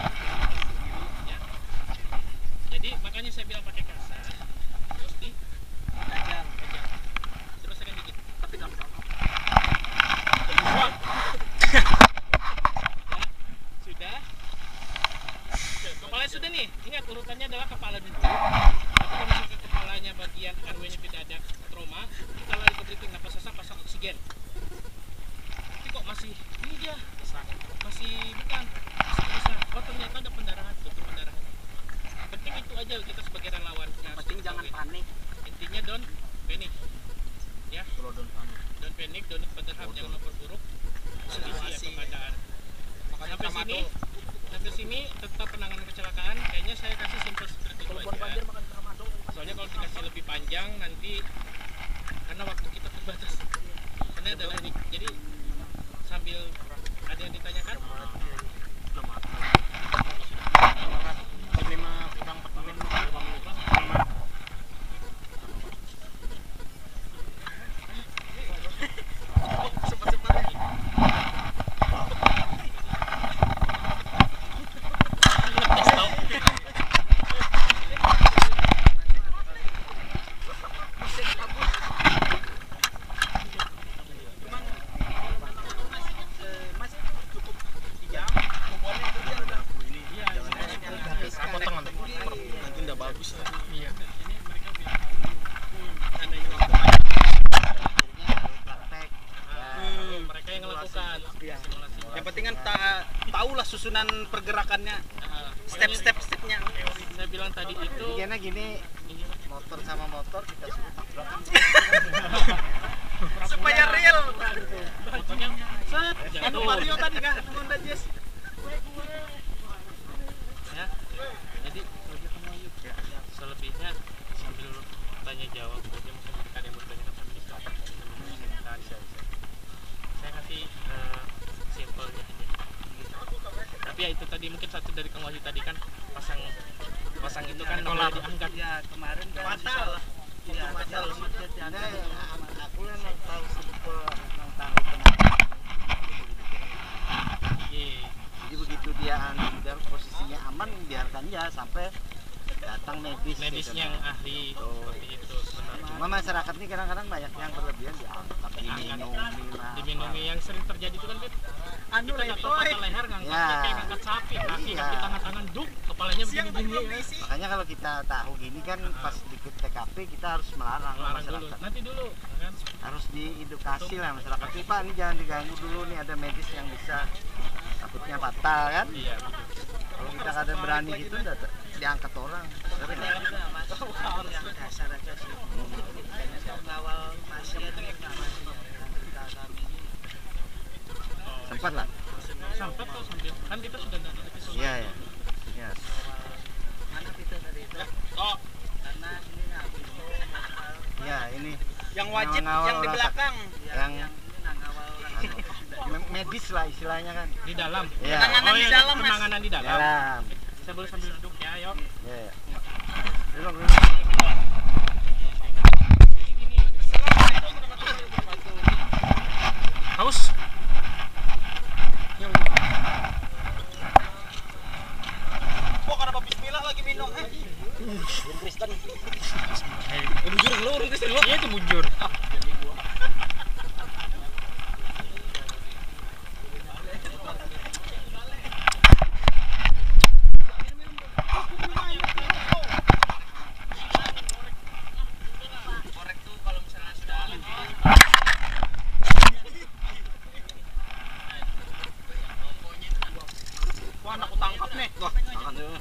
Ya. Jadi makanya saya bilang pakai kasar, terus di Kajang. terus akan dikit. Tapi gampang. Sudah. Kepala sudah nih. Ingat urutannya adalah kepala dulu. Tapi kalau misalkan kepalanya bagian RW-nya tidak ada trauma, kita lari ke breathing, napas sesak, pasang oksigen. Tapi kok masih ini dia masih bukan masih bisa. Oh ternyata ada pendarahan, tutup pendarahan. Penting itu aja kita sebagai relawan. Yang penting jangan panik. Intinya don't panic. Ya. Don't panic, don't berderham, jangan memperburuk kondisi ya keadaan. Sampai sini tentang penanganan kecelakaan kayaknya saya kasih simple seperti itu aja. Soalnya kalau dikasih lebih panjang nanti karena waktu kita terbatas. Karena adalah ini. Jadi sambil ada yang ditanyakan? Mereka yang melakukan simulasinya. Yang penting kan tahulah susunan pergerakannya, step-stepnya. Saya bilang tadi itu Karena gini, motor sama motor kita suruh tabrakan. Supaya real. motornya set Anu jatuh. Mario tadi kan, Honda Jazz. Ya. Jadi selebihnya sambil tanya jawab aja mungkin ada yang bertanya sambil dijawab. Saya kasih simpelnya aja. Tapi ya itu tadi mungkin satu dari Kang Wahyu tadi kan pasang itu kan nggak boleh diangkat. Ya kemarin kan Fatal. Iya, fatal. Nah, aku yang tahu simple, yang tahu kenapa. Iya. Jadi begitu dia posisinya aman, biarkan ya sampai datang medis medisnya gitu. yang ahli seperti itu sebenarnya. Cuma masyarakat ini kadang-kadang banyak yang berlebihan diangkat diminumi lah. Diminumi yang sering terjadi itu kan kita Anu nggak tahu patah leher ngangkatnya Ya. kayak ngangkat sapi, kaki Iya. kaki tangan duk, kepalanya begini-begini ya. Makanya kalau kita tahu gini kan pas di TKP kita harus melarang Larang dulu, masyarakat. nanti dulu kan. Harus diedukasi lah masyarakat. Ini Pak, ini jangan diganggu dulu nih, ada medis yang bisa takutnya fatal kan. Iya betul. Kalau kita kada berani gitu udah diangkat orang. Sering. Yang dasar aja sih. Mengawal pasien dengan Sempat lah. Sampai tuh sambil kan kita sudah ada episode. Iya ya. Iya. mana kita dari itu. Oh, Karena ini habis Iya, ini yang wajib mengawal yang di rasa- belakang. yang ini ngawal medis lah istilahnya kan. di dalam. Iya. Penanganan di iya, dalam, Mas. penanganan di dalam. Dalam. Bisa boleh sambil duduk ya, yuk. Iya, ya. Duduk. Haus. Kok kenapa bismillah lagi minum? Kristen. Bujur ngelur Kristen lu. Iya itu bujur. Korek tuh kalau misalnya sudah wah, aku tangkap nih. Wah, Makan dulu.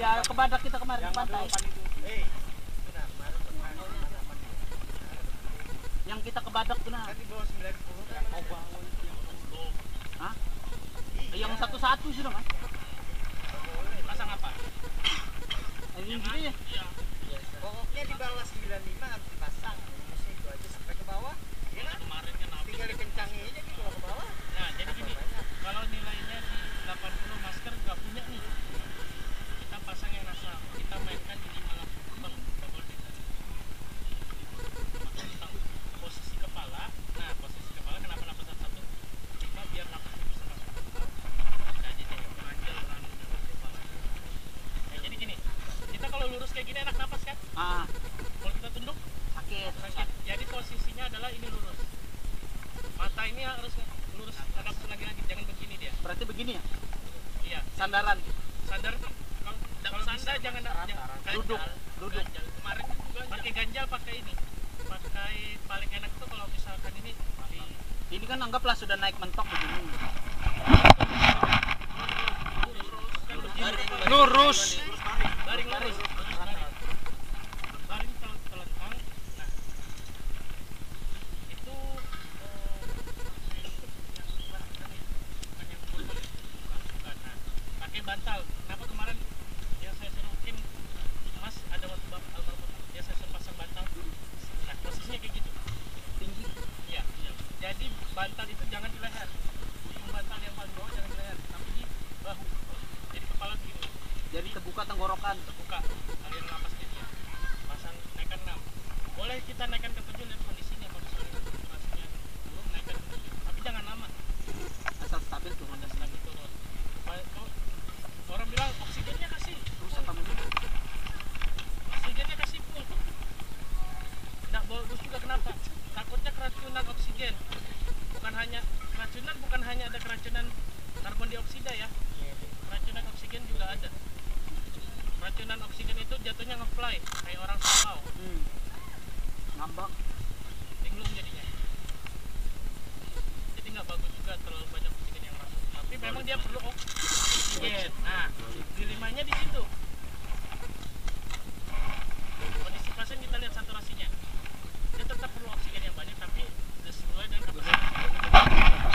ya ke Badak kita kemarin ke pantai. Yang kita ke Badak tuh nah. Hah? Yang satu-satu sudah mas. Pasang apa? Ini gitu ya. Pokoknya di bawah 95 harus dipasang. Itu aja sampai ke bawah. Kemarin kan habis. Tinggal dikencangin aja gitu kalau ke bawah. Nah, jadi gini, kalau nilainya di 80 masker nggak punya nih, kita pasang yang nasal, kita mainkan jadi malah bang, double data. Tentang posisi kepala, nah posisi kepala kenapa napas satu-satu? Kita biar napasnya bisa masuk ke kepala, kita aja deh menganjal dengan kepala. Ya, jadi gini, kita kalau lurus kayak gini enak napas kan? Ah, Kalau kita tunduk, sakit. sakit. Jadi posisinya adalah ini lurus. Mata ini harus lurus, hadap lagi-lagi, jangan begini dia. Berarti begini ya, Iya. sandaran. Sadar tuh kalau sandar jangan Duduk, duduk. ganjal. Kemarin pakai ganjal pakai ini, pakai paling enak tuh kalau misalkan ini di Ini kan anggaplah sudah naik mentok begini. lurus baring lurus baring telentang. Nah itu bukan. Nah, pakai bantal. Kenapa kemarin yang saya suruhin mas ada waktu bapak almarhum dia saya suruh pasang bantal. Nah posisinya kayak gitu Tinggi. iya. Jadi bantal itu jangan di leher, ujung bantal yang paling bawah jangan di leher tapi di bahu, jadi kepala begini Jadi terbuka tenggorokan. terbuka aliran napasnya dia pasang naikkan 6 boleh kita naikkan ke 7 lihat kondisinya kalau misalnya saturasinya belum naikkan ke 7 tapi jangan lama Asal stabil turun. ada lagi turun. Kalau orang bilang oksigennya kasih Rusak kamu juga. oksigen. Bukan hanya keracunan, bukan hanya ada keracunan karbon dioksida ya. Keracunan oksigen juga ada. Keracunan oksigen itu jatuhnya nge-fly kayak orang sakau. Ngambang. Linglung jadinya. Jadi nggak bagus juga terlalu banyak oksigen yang masuk. Tapi memang dia perlu oksigen. Nah, dilimanya di situ. Kondisi pasien kita lihat saturasinya. Dia tetap perlu oksigen yang banyak, tapi sesuai dengan kapasitas.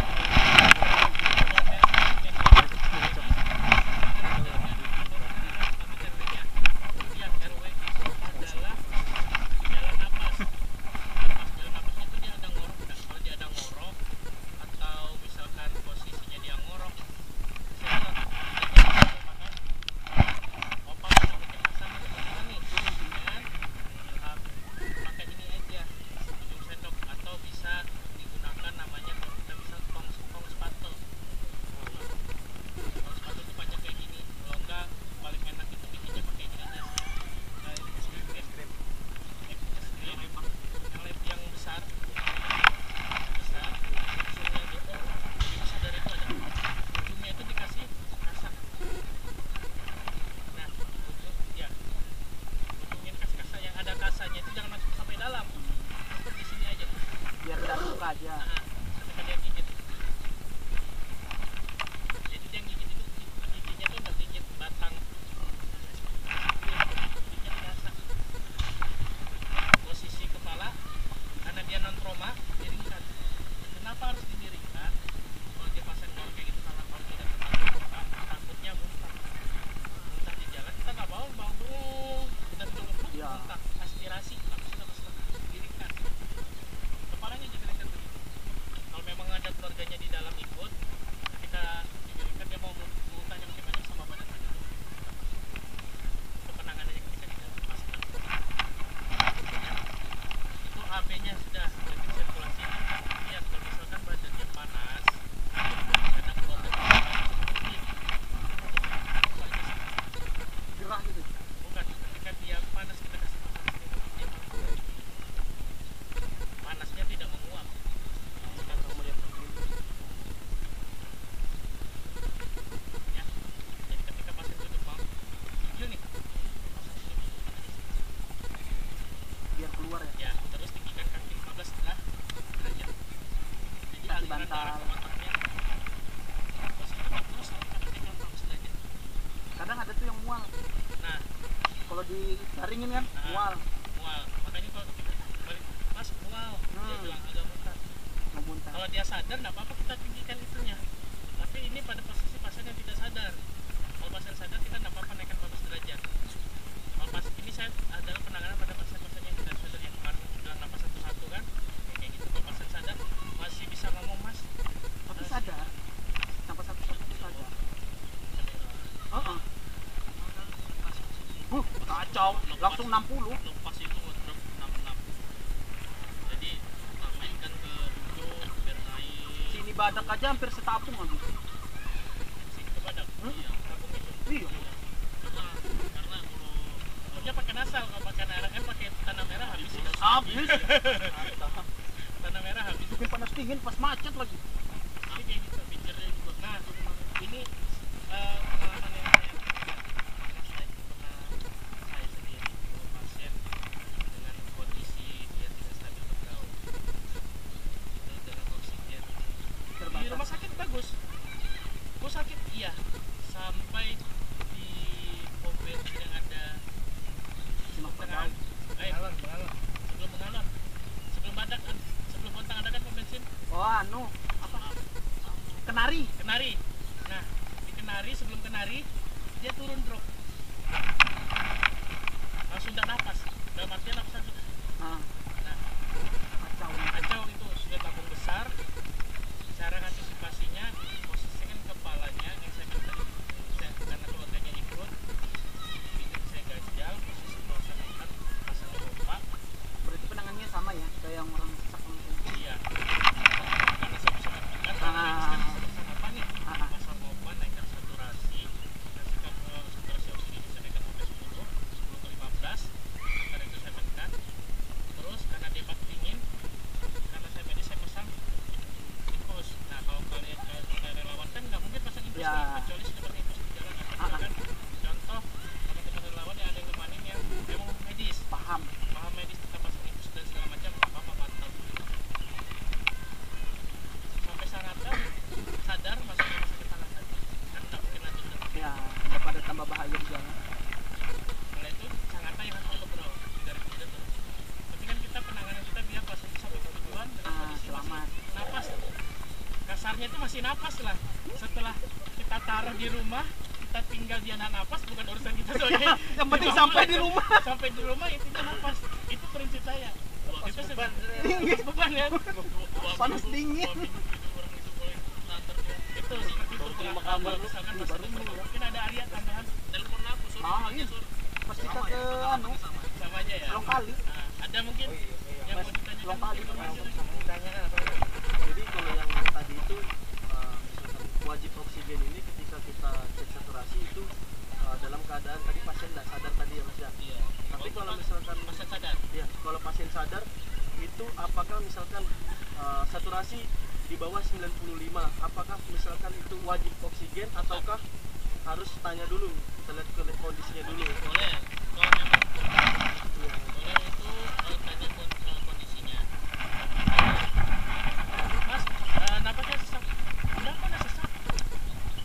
Yang RW itu adalah jalan napas. Pas jalan napasnya itu dia ada ngorok nggak? Kalau dia ada ngorok atau misalkan posisinya dia ngorok, saya opa mau bikin asam atau nih, kan? Pakai ini aja, ujung sendok atau bisa digunakan namanya kalau kita bisa tong sepatu. Tong sepatu itu panjang kayak gini. Kalau enggak paling enak itu bikinnya pakai ini aja. Kayak es krim yang besar, ujungnya gitu, lebih besar dari itu ada. Ujungnya itu dikasih kasa. Nah, ujungnya dikasih kasa, yang ada kasanya itu jangan masuk sampai dalam, cukup di sini aja. Biar nggak buka aja. Nah, ketika dia gigit, jadi dia gigit itu giginya tuh nggak gigit batang, gigitnya di kasa. Posisi kepala karena dia non trauma diringkan. Kenapa harus dimiringkan? Kalau dia pasien ngorok kayak gitu, karena kalau tidak takutnya muntah di jalan, kita nggak bawa udah ngebut Iya. muntah, aspirasi langsung diringkan, kepalanya diringkan begitu. Kalau memang ada keluarganya di dalam ikut, kita diringkan, dia mau muntahnya bagaimana sama badan saja. Itu penanganannya ketika di dalam pasien. Itu AB-nya sudah berarti sirkulasi. Lihat kalau misalkan badannya panas, karena keluarga mungkin Gerah gitu. bukan ketika dia panas kita kasih makan dia malah panasnya tidak menguap. Sekarang kamu lihat ya. Jadi ketika pasien tutup mau hijau nih, Biar keluar ya. ya terus tinggikan kaki 15 setengah derajat. Jadi Kaki aliran darah bantal. ke otaknya posisi tegak terus sampai kakinya 15 derajat. Kadang ada tuh yang mual. Nah, Kalau digaringin kan mual. mual. Makanya kalau kita balik, Mas mual, dia bilang agak muntah. Ngemuntah. Kalau dia sadar, nggak apa-apa kita tinggikan itunya. Tapi ini pada posisi pasien yang tidak sadar. Kalau pasien sadar, kita nggak apa-apa naikkan 15 derajat. Kalau pas ini saya adalah penanganan pada pasien-pasien yang tidak sadar, yang kemarin bilang napas satu-satu kan, kayak gitu. Kalau pasien sadar masih bisa ngomong Mas. Tapi sadar. Sampai satu-satu sadar. Heeh. Kacau. Langsung 60. Lepas itu drop 66. Jadi kita mainkan ke ujung biar naik. Sini badak aja hampir setapung habis. Sini ke badak. Iya, tabung itu. Iya. Karena kalau dia pakai nasal, kalau pakai ARM pakai tanah merah habis sih. Habis. Tanah merah habis. Bikin panas dingin pas macet lagi. Ini kayak gitu pikirnya juga. Nah, ini pengalaman yang saya pernah sendiri bawa pasien dengan kondisi dia tidak stabil bergaul. Itu dengan oksigen. Di rumah sakit bagus. Gue sakit iya sampai di pom bensin yang ada pertengahan. Sebelum mengalun. Sebelum badak kan, sebelum Bontang ada kan pom bensin. Oh anu apa? Kenari. Kenari. Nah, di Kenari sebelum Kenari dia turun drop. Langsung tak napas. Dalam artian napas langsung. Nah, Nah, kacau. kacau itu sudah tabung besar. Cara antisipasinya posisikan kepalanya yang saya bilang tadi. Karena keluarganya ikut, bikin saya ganjal, posisi melaksanakan pasang pompa. Berarti penanganannya sama ya kayak yang orang sesak langsung. Iya. Karena saya bisa lakukan karena medis kan bisa pasang pompa nih. Pasang pompa naikkan saturasi. Kasihkan saturasi oksigen bisa naikkan sampai 10 ke 15. Karena itu saya tekan. Terus dasarnya itu masih napas lah. Setelah kita taruh di rumah, kita tinggal dia napas, bukan urusan kita soalnya. Yang penting sampai di rumah. Sampai di rumah intinya napas. Itu prinsip saya. Itu beban, beban ya. Panas dingin. Itu seperti itu. Kalau misalkan pas mungkin ada Arya tambahan. Telepon aku suruh aja suruh. Pas kita ke anu, Sama aja ya. Long Kali. Nah, ada mungkin yang mau ditanyakan. Long Kali. Jadi kalau yang tadi itu misalkan wajib oksigen ini ketika kita cek saturasi itu dalam keadaan tadi pasien tidak sadar tadi ya Mas ya. Iya. Tapi kalau misalkan pasien sadar. ya kalau pasien sadar itu apakah misalkan saturasi di bawah 95 apakah misalkan itu wajib oksigen ataukah harus tanya dulu kita lihat kondisinya dulu. Boleh. Kalau memang boleh itu tanya kondisinya. Mas, napasnya sesak. Kenapa nggak sesak?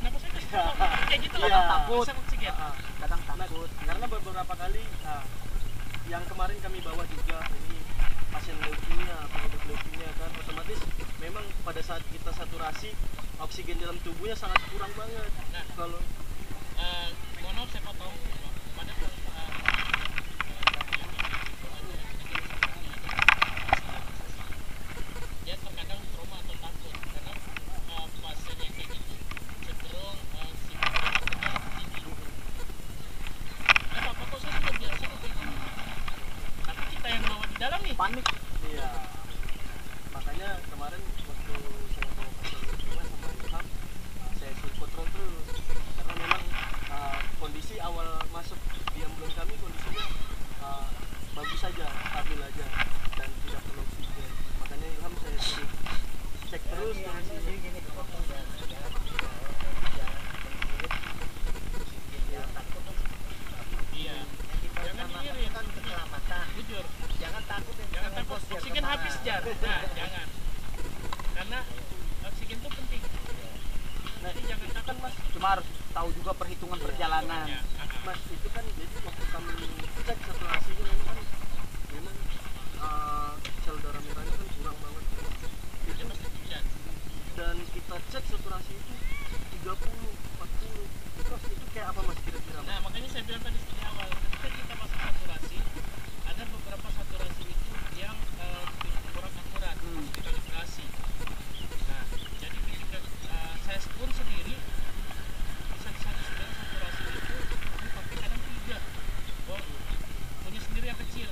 Napasnya nggak sesak. Kayak gitu Iya. Takut. Sesak oksigen. Kadang Nah, takut. karena beberapa kali yang kemarin kami bawa juga ini pasien leukemia, pengidap leukemia kan otomatis memang pada saat kita saturasi oksigen dalam tubuhnya sangat kurang banget. Nah, Kalau mohon maaf saya potong. Pada dia terkadang trauma atau takut karena pasien yang kayak gitu cenderung psikologisnya tinggi. Apa kok saya sudah biasa kok kayak gini. Tapi kita yang bawa di dalam nih. Panik. iya, makanya kemarin waktu saya bawa pasien leukemia sama Ilham, saya suruh kontrol terus karena memang kondisi awal masuk di ambulans kami kondisinya bagus saja, stabil aja dan tidak perlu oksigen. Makanya Ilham saya suruh cek terus kondisinya. Iya. Jangan diirit. Jujur. Jangan takut Jangan takut. Oksigen habis jar. Nah, jangan. Karena oksigen itu penting. Jadi jangan takut mas. Cuma harus tahu juga perhitungan perjalanan. Ya, Mas itu kan jadi waktu kami cek saturasinya memang sel darah merahnya kan kurang banget itu, dan kita cek saturasi itu 30, 40 itu kayak apa mas kira-kira mas? Nah makanya saya bilang tadi di awal ketika kita masuk saturasi ada beberapa saturasi itu yang kurang akurat kita kalibrasi. Nah jadi ketika saya pun sendiri bisa sebenarnya saturasi itu kami pakai kadang 3 punya sendiri yang kecil.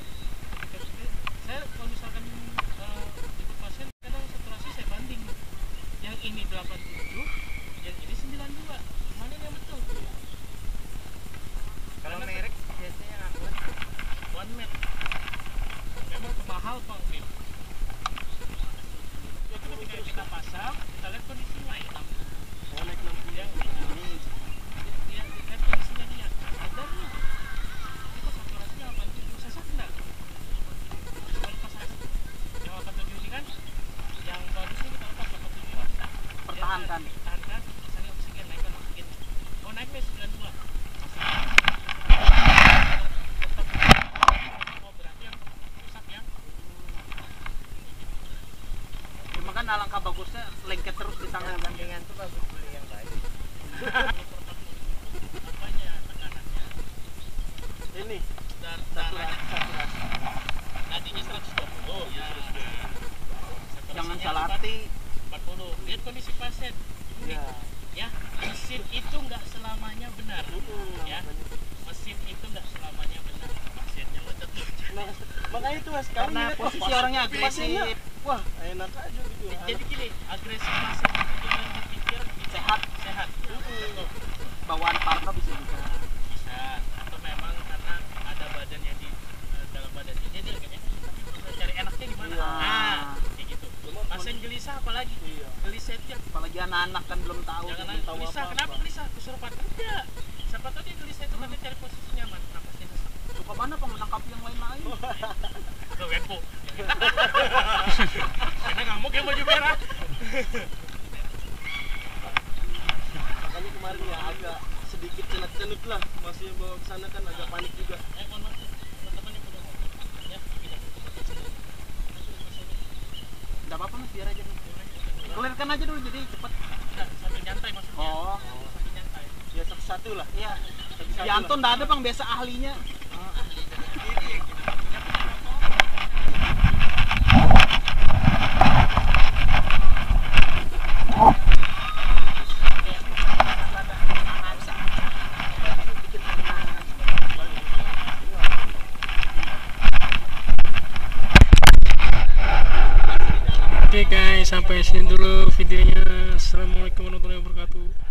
Saya kalau misalkan ikut pasien kadang saturasi saya banding yang ini 87 yang ini 92 mana yang betul. Kalau merek biasanya yang akurat One Med memang mahal Bang Bim. Itu ketika kita pasang kita lihat kondisinya Oh, naik 60 yang ini dia lihat kondisinya dia ada nih itu saturasinya 87 sesak enggak kalau pasang yang 87 ini kan yang bagusnya kita lepas 87 ini kita Pertahankan. pertahankan misalnya oksigen naikkan oksigen oh naik nih 92 masih oh berarti yang rusak yang Cuma kan alangkah bagusnya lengket terus di tangan. gandengan tuh bagus beli yang baik. apanya tekanannya ini darahnya saturasi tadinya 120 ya Jangan saturasinya salah arti. 40 lihat kondisi pasien ya. ya mesin itu nggak selamanya benar ya mesin itu nggak selamanya benar pasiennya ledak Nah, makanya itu mas kami Karena lihat, posisi wah, orangnya pasiennya, agresif. wah enak aja gitu jadi gini agresif pasien itu kita dipikir Sehat. sehat Tuh, Bawaan parno bisa juga. bisa atau memang karena ada badan yang di dalam badannya jadi kayaknya tapi bisa cari enaknya gimana Iya. nah kayak gitu pasien gelisah apalagi Iya. gelisah itu yang Apalagi anak-anak kan belum tahu. jangan Jadi tahu gelisah apa-apa. kenapa gelisah kesurupan enggak siapa tahu dia gelisah itu karena cari posisi nyaman kenapa sih sesak suka mana apa menangkap yang lain-lain. lo Wenpo karena ngamuk yang baju merah Makanya kemarin ya agak sedikit cenut-cenut lah masih bawa ke sana kan agak panik juga. mohon maaf teman-teman yang udah ngomong ya tidak Enggak apa-apa mas, biar aja. Clearkan aja dulu jadi cepat. Satu nyantai maksudnya. Oh, Satu nyantai. Ya satu-satu lah. iya. Satu-satu Si Anton nggak ada bang, biasa ahlinya. Oke guys, sampai sini dulu videonya. Assalamualaikum warahmatullahi wabarakatuh.